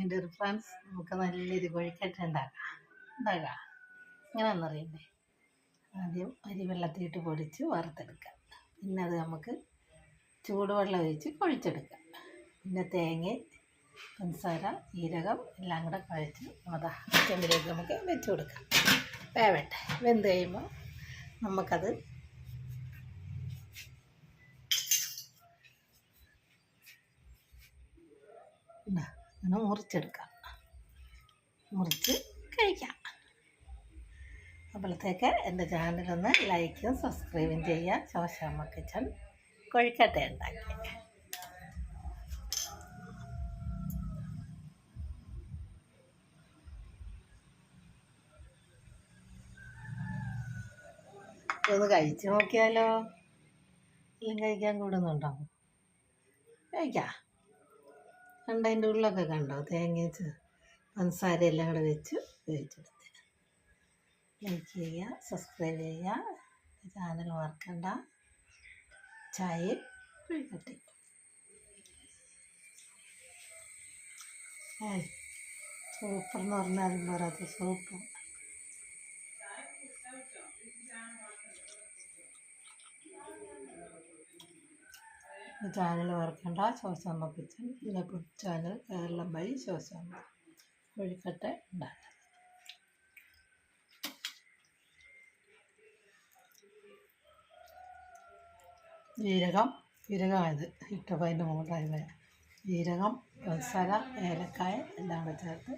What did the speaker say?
എൻ്റെ ഒരു ഫ്രണ്ട്സ് നമുക്ക് നല്ലൊരു കൊഴുക്കട്ട ഉണ്ടാക്കാം ഇങ്ങനെയൊന്നറിയണ്ടേ. ആദ്യം അരി വെള്ളത്തിലിട്ട് പൊടിച്ച് വറുത്തെടുക്കാം. പിന്നെ അത് നമുക്ക് ചൂടുവെള്ളം ഒഴിച്ച് കുഴച്ചെടുക്കാം. പിന്നെ തേങ്ങ, പഞ്ചസാര, ജീരകം എല്ലാം കൂടെ കുഴച്ച് ചെമ്പിലേക്ക് നമുക്ക് വെച്ച് കൊടുക്കാം. വേവട്ടെ. വെന്ത് കഴിയുമ്പോൾ നമുക്കത് അങ്ങനെ മുറിച്ചെടുക്കാം. മുറിച്ച് കഴിക്കാം. അപ്പോഴത്തേക്ക് എൻ്റെ ചാനലൊന്ന് ലൈക്കും സബ്സ്ക്രൈബും ചെയ്യുക. ശോശാമ്മ കിച്ചൺ കൊഴുക്കട്ട ഉണ്ടാക്കി. ഒന്ന് കഴിച്ച് നോക്കിയാലോ? എല്ലാം കഴിക്കാൻ കൂടുന്നുണ്ടാവും. കഴിക്കാം. കണ്ടതിൻ്റെ ഉള്ളൊക്കെ കണ്ടോ? തേങ്ങ പഞ്ചസാര എല്ലാം കൂടെ വെച്ച് ഉപയോഗിച്ചെടുത്ത്. ലൈക്ക് ചെയ്യുക, സബ്സ്ക്രൈബ് ചെയ്യുക, ചാനൽ മറക്കണ്ട. ചായയും കൊഴുക്കട്ടെ. സൂപ്പർ എന്ന് പറഞ്ഞാലും പറയാത്ത സൂപ്പർ. ചാനൽ മറക്കണ്ട. ശോശാമ്മ കിച്ചൺ, പിന്നെ ഫുഡ് ചാനൽ കേരളം വഴി ശോശാമ്മ കൊഴുക്കട്ട ഉണ്ടാക്കുക. ജീരകമായത് ഇട്ടപ്പോൾ അതിൻ്റെ മുകളിലായി ജീരകം, പഞ്ചസാര, ഏലക്കായ എല്ലാം കൂടെ ചേർത്ത്